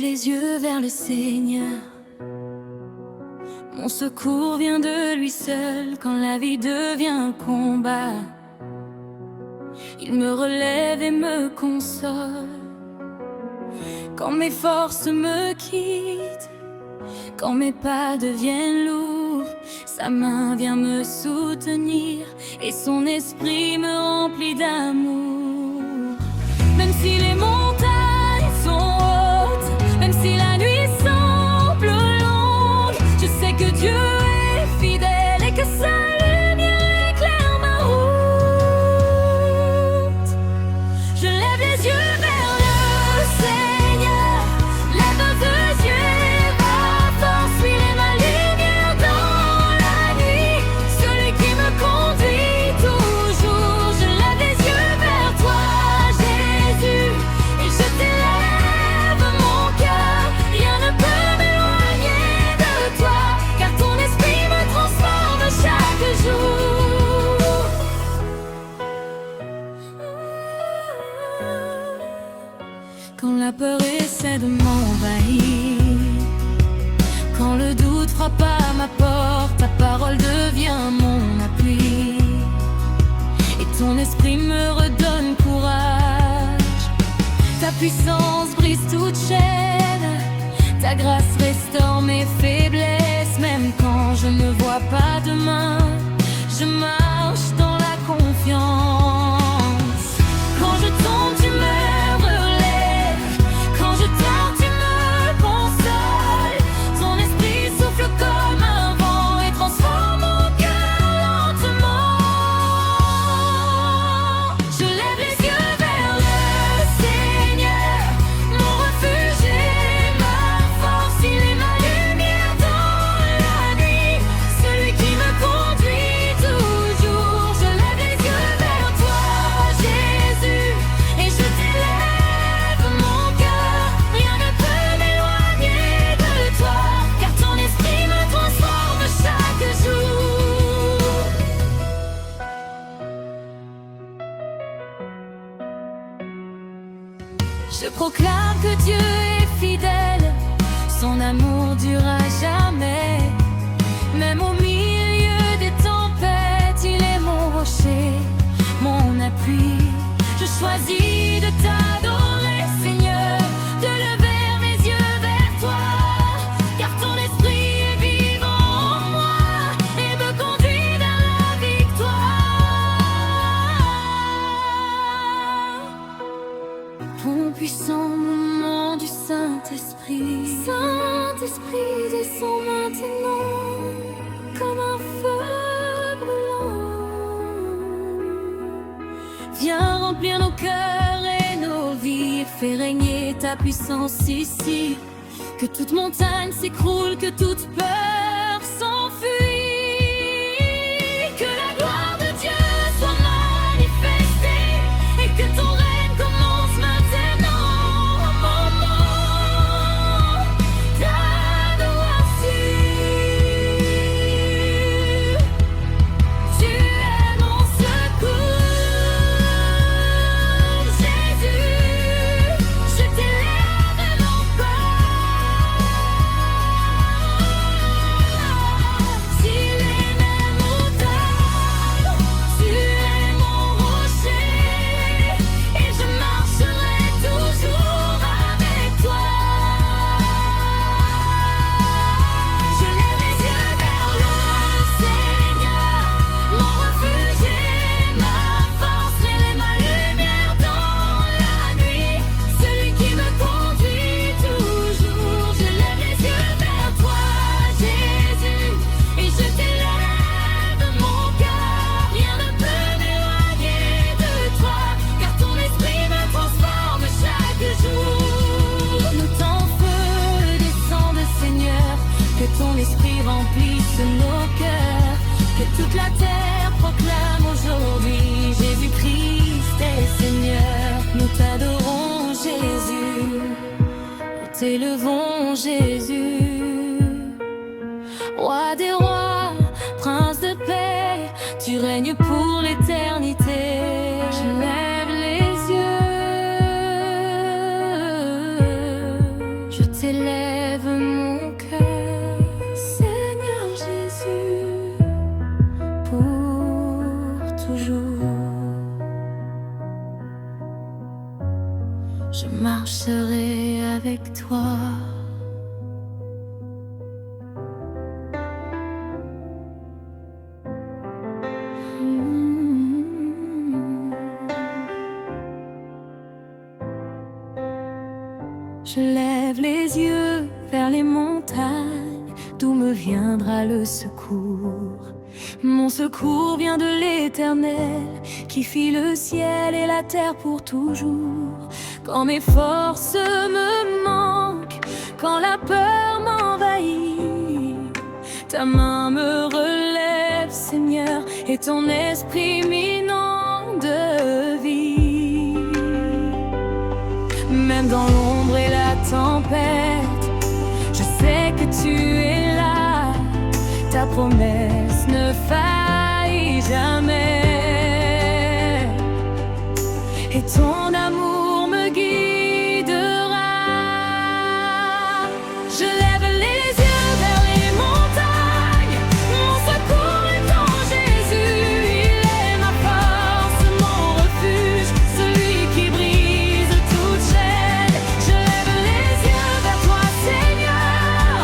les yeux vers le Seigneur. Mon secours vient de lui seul quand la vie devient un combat. Il me relève et me console. Quand mes forces me quittent, quand mes pas deviennent lourds, sa main vient me soutenir et son esprit me remplit d'amour. Même si les montagnes sont hautes, même si la nuit semble longue, je sais que Dieu est fidèle et que sa lumière éclaire ma route. Je lève les yeux vers le Seigneur, lève nos deux yeux et ma force, lui est ma lumière dans la nuit, celui qui me conduit toujours. Je lève les yeux vers toi, Jésus, et je t'élève mon cœur. Rien ne peut m'éloigner de toi, car ton esprit me transforme chaque jour. Quand la peur essaie de m'envahir, quand le doute frappe à ma porte, ta parole devient mon appui, et ton esprit me redonne courage. Ta puissance brise toute chaîne, ta grâce restaure mes faiblesses. Même quand je ne vois pas demain, je marche dans la confiance. Quand je tombe, tu me relèves, quand je tombe, tu me consoles. Ton esprit souffle comme un vent et transforme mon cœur lentement. Je lève les yeux vers le Seigneur, mon refuge et ma force. Il est ma lumière dans la nuit, celui qui me conduit toujours. Je lève les yeux vers toi, Jésus, et je t'élève mon cœur. Rien ne peut m'éloigner de toi, car ton esprit me transforme chaque jour. Je proclame que Dieu est fidèle, son amour durera jamais. Même au milieu des tempêtes, il est mon rocher, mon appui. Je choisis de t'adorer, Seigneur, de lever mes yeux vers toi, car ton esprit est vivant en moi et me conduit vers la victoire. Ton puissant mouvement du Saint-Esprit, Saint-Esprit descend maintenant comme un feu brûlant. Viens remplir nos cœurs et nos vies, fais régner ta puissance ici. Que toute montagne s'écroule, que toute peur s'enfuit. Que la gloire de Dieu soit manifestée et que ton règne commence maintenant. Au moment d'adoration, tu es mon secours, Jésus. Je t'élève encore. Si les mers montaient, tu es mon rocher, et je marcherai toujours avec toi. Je lève les yeux vers le Seigneur, mon refuge et ma force. Il est ma lumière dans la nuit, celui qui me conduit toujours. Je lève les yeux vers toi, Jésus, et je t'élève mon cœur. Rien ne peut m'éloigner de toi, car ton esprit me transforme chaque jour. Nous t'en feu descende, Seigneur, que ton esprit remplisse nos cœurs, que toute la terre proclame aujourd'hui Jésus-Christ est Seigneur. Nous t'adorons, Jésus, nous t'élevons, Jésus. Roi des rois, prince de paix, tu règnes pour l'éternité. Je lève les yeux, je t'élève. t'élève mon cœur, Seigneur Jésus, pour toujours. Je marcherai avec toi. Je lève les yeux vers les montagnes, d'où me viendra le secours. Mon secours vient de l'Éternel, qui fit le ciel et la terre pour toujours. Quand mes forces me manquent, quand la peur m'envahit, ta main me relève, Seigneur, et ton esprit m'inonde de vie. Même dans l'ombre et la tempête, je sais que tu es là. Ta promesse ne faillit jamais, et ton amour me guidera. Je lève les yeux vers les montagnes, mon secours est en Jésus. Il est ma force, mon refuge, celui qui brise toute chaîne. Je lève les yeux vers toi, Seigneur,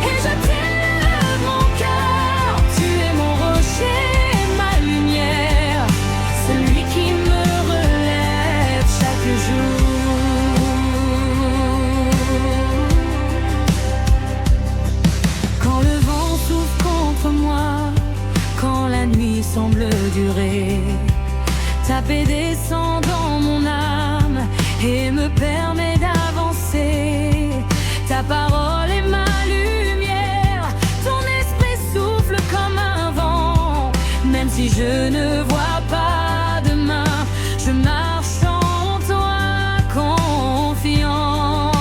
et je t'élève mon cœur. Tu es mon rocher, ma lumière, celui qui me relève chaque jour. Quand le vent souffle contre moi, quand la nuit semble durer, ta paix descend dans mon âme et me permet d'avancer. Ta parole est ma lumière, ton esprit souffle comme un vent. Même si je ne vois pas demain, je marche en toi confiant.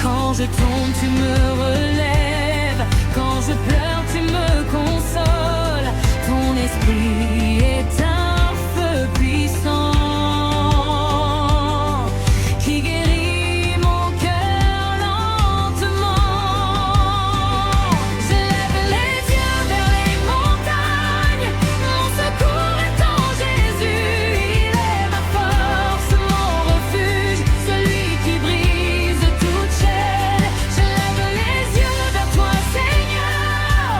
Quand je tombe, tu me relèves, quand je pleure, tu me consoles. Ton esprit est un feu puissant qui guérit mon cœur lentement. Je lève les yeux vers les montagnes, mon secours est en Jésus. Il est ma force, mon refuge, celui qui brise toute chaîne. Je lève les yeux vers toi, Seigneur,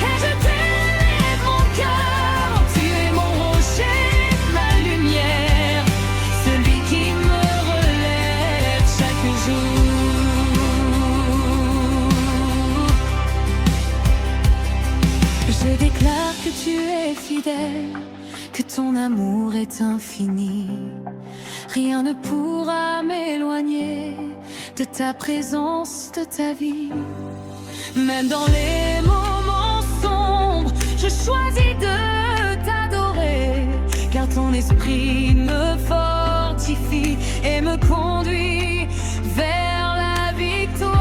et je t'élève mon cœur. Tu es mon rocher, ma lumière, celui qui me relève chaque jour. Je déclare que tu es fidèle, que ton amour est infini. Rien ne pourra m'éloigner de ta présence, de ta vie. Même dans les moments sombres, je choisis de t'adorer, car ton esprit me fortifie et me conduit vers la victoire.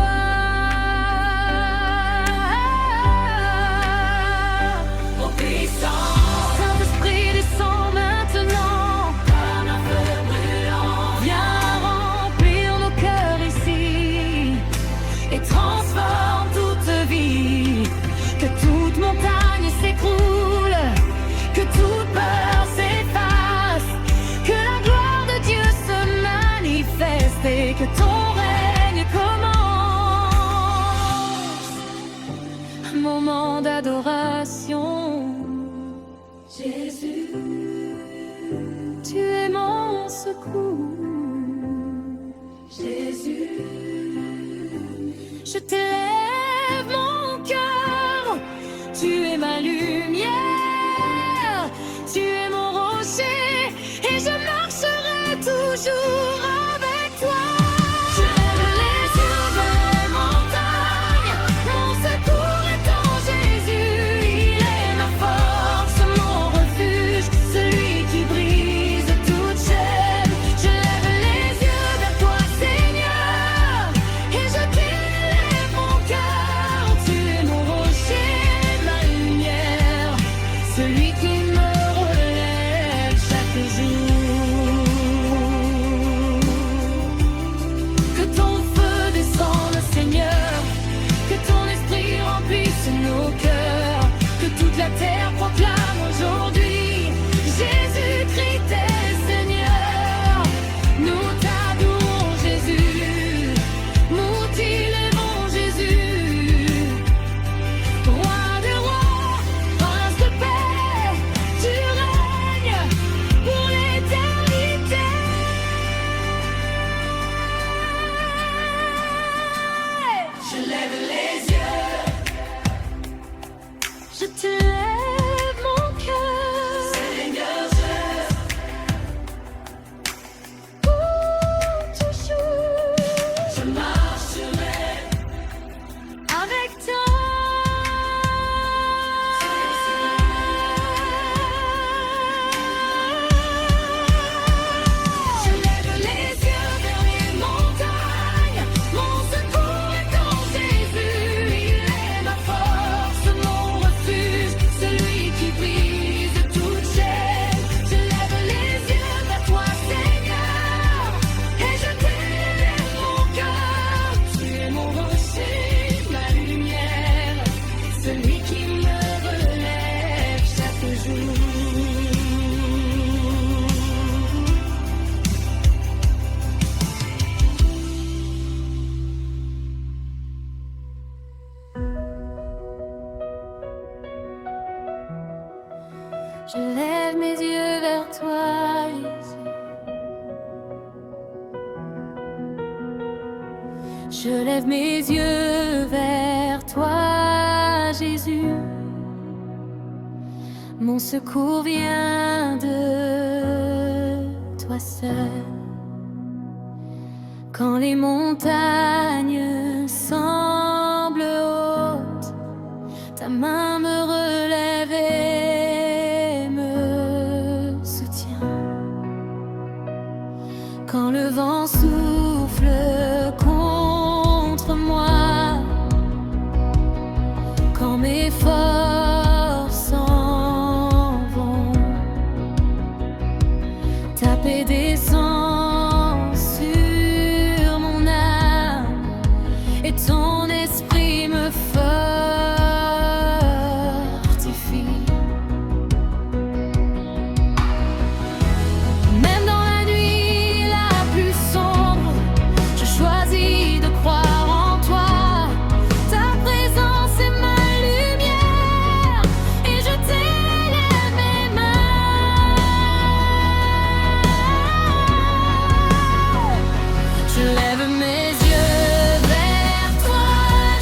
Ô puissant, Saint-Esprit descend maintenant comme un feu brûlant. Viens remplir nos cœurs ici et transforme toute vie. Que toute montagne s'écroule, que toute peur s'efface, que la gloire de Dieu se manifeste et que ton règne commence. Un moment d'adoration. Jésus, tu es mon secours. Jésus, je t'élève mon cœur. Tu es ma lumière, tu es mon rocher, et je marcherai toujours avec toi. Je lève les yeux vers les montagnes, mon secours est en Jésus. Il est ma force, mon refuge, celui qui brise toute chaîne. Je lève les yeux vers toi, Seigneur, et je t'élève mon cœur. Tu es mon rocher, ma lumière, celui qui me relève chaque jour. Je lève mes yeux vers toi, Jésus. Je lève mes yeux vers toi, Jésus. Mon secours vient de toi seul. Quand les montagnes semblent hautes, ta main me relève et me soutient. Quand le vent souffle contre moi, quand mes forces s'en vont, ta paix descend sur mon âme et ton esprit me fortifie. Même dans la nuit la plus sombre, je choisis de croire en toi. Ta présence est ma lumière et je t'élève mes mains. Je lève mes yeux vers toi,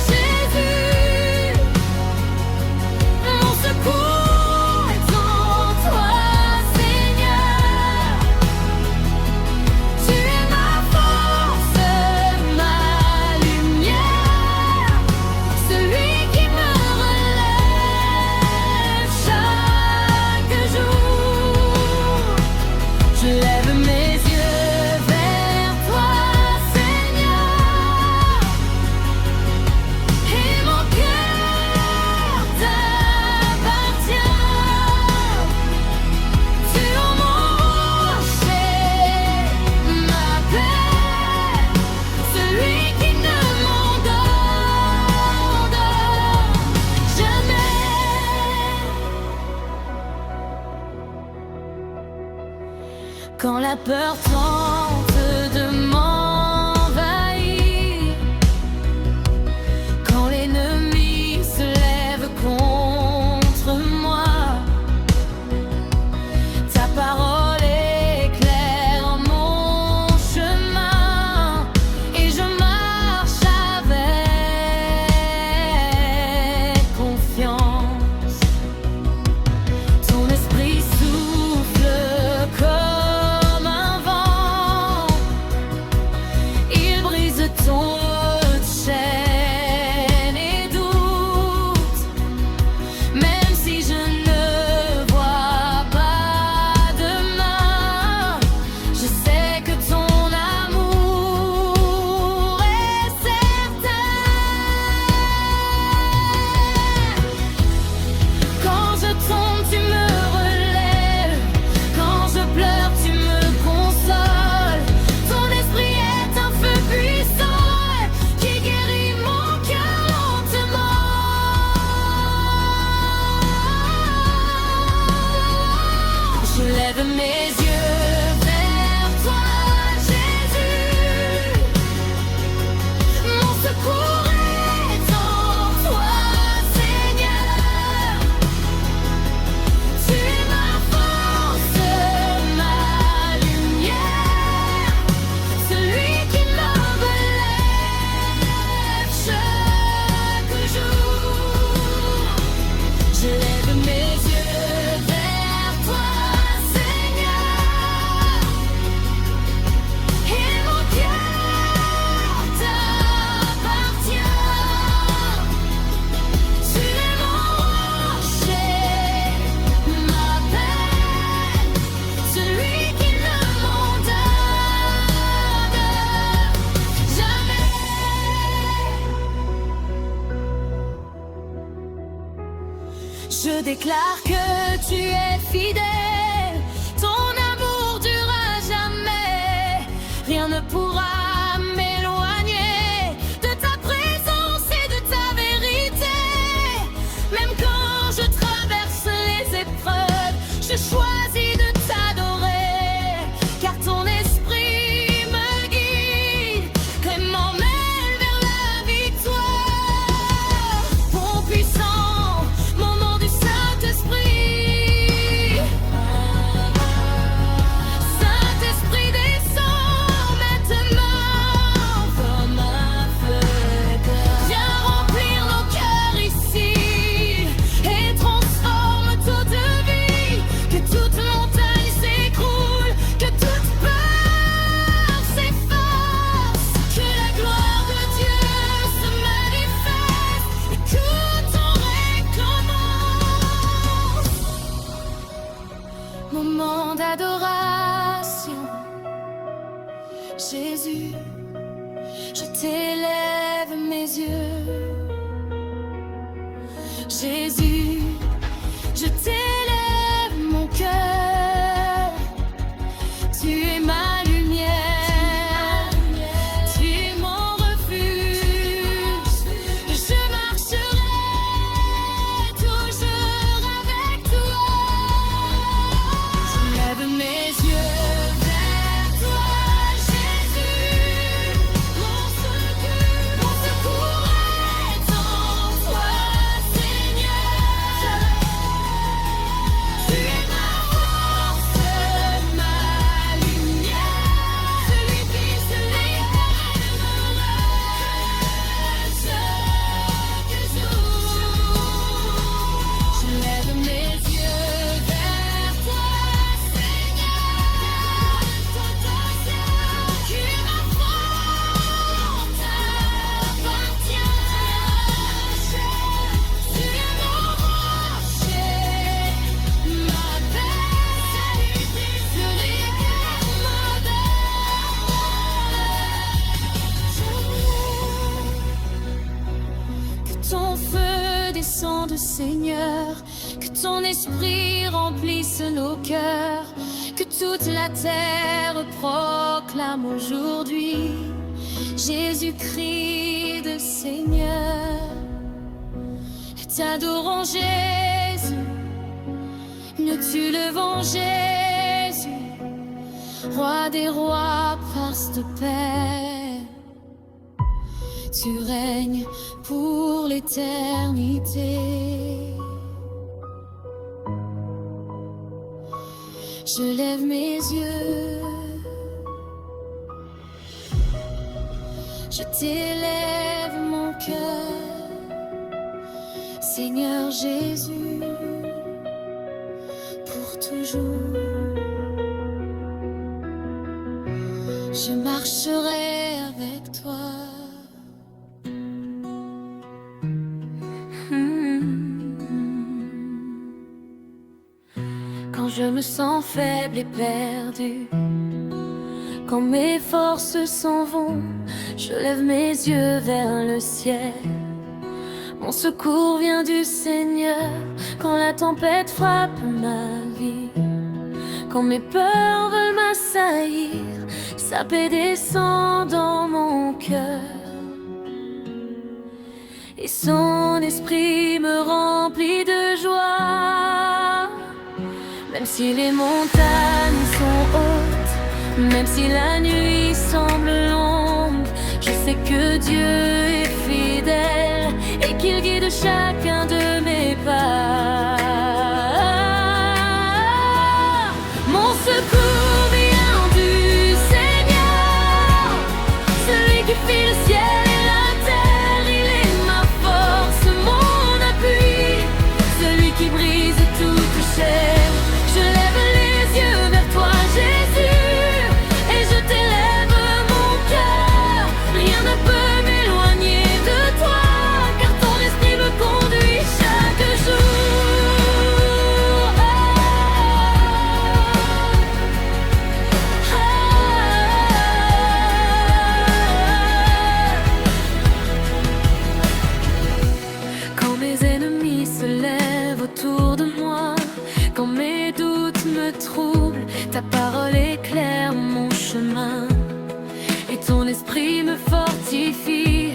Jésus. Mon secours est en toi, Seigneur. Tu es ma force, ma lumière, celui qui me relève chaque jour. Je lève mes yeux vers toi, Seigneur, et mon cœur t'appartient. Tu es mon rocher, ma paix, celui qui ne m'abandonne jamais. Quand la peur tente de m'envahir, quand l'ennemi se lève contre moi, ta parole éclaire mon chemin et je marche avec confiance. Ton esprit souffle comme un vent, il brise toute chaîne et doute. Même si je ne vois pas demain, je sais que ton amour est certain. Quand je tombe, tu me relèves. Quand je pleure, tu me consoles. Ton esprit est un feu puissant qui guérit mon cœur lentement. Je lève mes yeux vers toi, Jésus. Mon secours est en toi, Seigneur. Tu es ma force, ma lumière, celui qui me relève chaque jour. Je lève mes yeux vers toi, Seigneur, et mon cœur t'appartient. Tu es mon rocher, ma paix, celui qui ne m'abandonne jamais. Je déclare que tu es fidèle, ton amour durera jamais. Rien ne pourra m'éloigner de ta présence et de ta vérité. Même quand je traverse les épreuves, je choisis de t'adorer, car ton esprit me guide et m'emmène vers la victoire. Mon puissant, mon nom du Saint-Esprit. Jésus, je t'élève mon cœur. Tu es ma lumière, tu es mon refuge. Je marcherai toujours avec toi. Je lève mes yeux vers toi, Jésus. Mon secours est en toi, Seigneur. Tu es ma force, ma lumière, celui qui se lève chaque jour. Je lève mes yeux vers toi, Seigneur. Que ma force t'appartient. Tu es mon rocher, ma paix, celui qui m'obéit. Que ton feu descende, Seigneur, que ton esprit remplisse nos cœurs, que toute la terre proclame aujourd'hui Jésus-Christ de Seigneur. T'adorons Jésus, nous tu levons Jésus, Roi des rois, prince de paix. Tu règnes pour l'éternité. Je lève mes yeux, je t'élève mon cœur, Seigneur Jésus, pour toujours. Je marcherai avec toi. Quand je me sens faible et perdu, quand mes forces s'en vont, je lève mes yeux vers le ciel. Mon secours vient du Seigneur. Quand la tempête frappe ma vie, quand mes peurs veulent m'assaillir, sa paix descend dans mon cœur. Et son esprit me remplit de joie. Même si les montagnes sont hautes, même si la nuit semble longue, je sais que Dieu est fidèle et qu'il guide chacun de mes pas. Mon secours vient du Seigneur, celui qui fit le ciel et la terre. Il est ma force, mon appui, celui qui brise toute chaîne. Je lève les yeux vers toi, Jésus, et je t'élève mon cœur. Rien ne peut m'éloigner de toi, car ton esprit me conduit chaque jour. Quand mes ennemis se lèvent autour de moi, quand mes doutes me troublent, ta parole éclaire mon chemin. Et ton esprit me fortifie,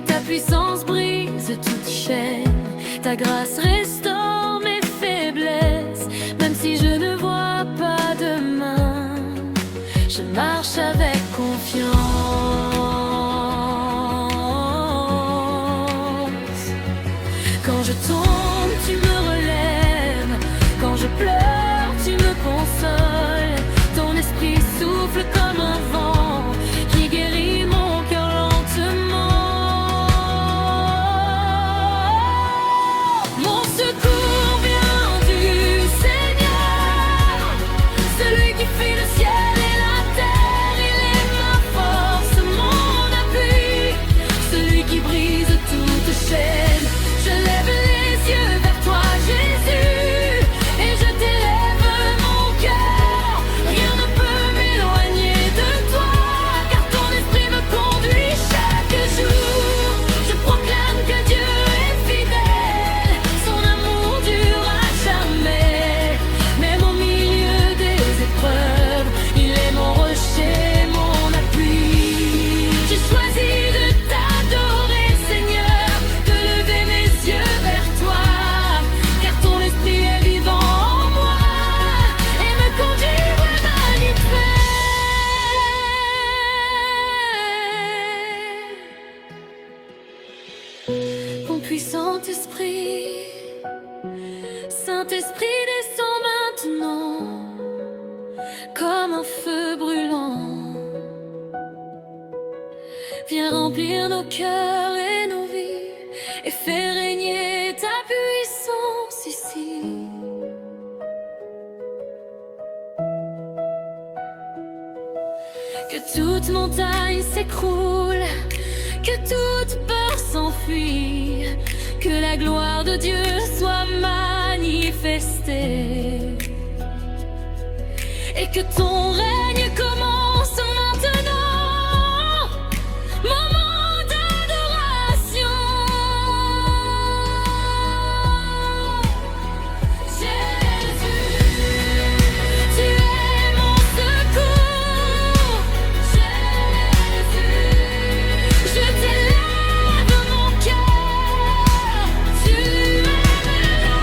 ta puissance brise toute chaîne. Ta grâce restaure mes faiblesses, même si je ne vois pas demain. Je marche avec confiance. Quand je tombe, tu me relèves. Quand je pleure, tu me consoles. Ton esprit souffle comme un vent qui guérit mon cœur lentement. Mon secours vient du Seigneur, celui qui fit le ciel et la terre. Il est ma force, mon appui, celui qui brise toute chaîne. Je lève les yeux vers toi, Jésus, et je t'élève mon cœur. Rien ne peut m'éloigner de toi, car ton esprit me conduit chaque jour. Je proclame que Dieu est fidèle, son puis Saint-Esprit, Saint-Esprit descend maintenant comme un feu brûlant. Viens remplir nos cœurs et nos vies et fais régner ta puissance ici. Que toute montagne s'écroule, que toute peur s'enfuit, que la gloire de Dieu soit manifestée et que ton règne commence maintenant. Moment d'adoration. Jésus, tu es mon secours. Jésus, je t'élève mon cœur. Tu es là,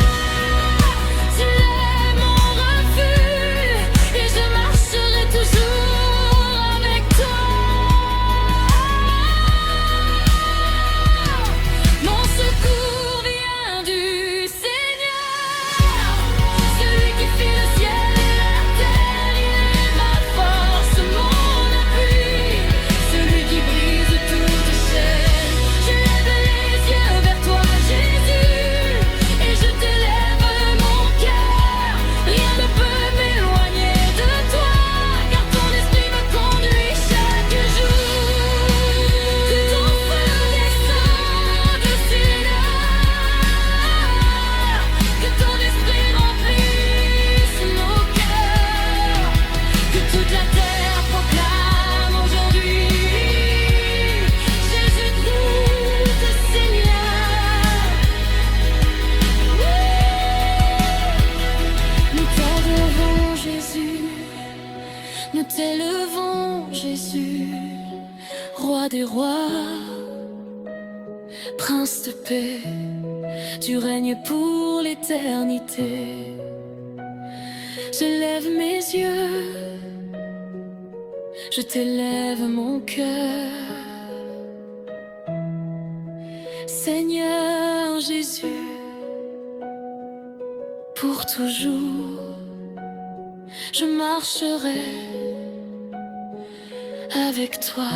tu es mon refuge, et je marcherai toujours avec toi. Mon secours vient du Seigneur, celui qui fit le ciel et la terre. Il est ma force, mon appui, celui qui brise toute chaîne. Je lève les yeux vers toi, Jésus, et je t'élève mon cœur. Rien ne peut m'éloigner de toi, car ton esprit me conduit chaque jour. Que ton feu descende, Seigneur, que ton esprit remplisse nos cœurs, que toute la terre proclame aujourd'hui Jésus-Christ, Seigneur. Nous t'adorons, Jésus, nous t'élevons, Jésus, Roi des rois, Prince de paix, tu règnes pour l'éternité. Je lève mes yeux, je t'élève mon cœur. Seigneur Jésus, pour toujours, je marcherai avec toi.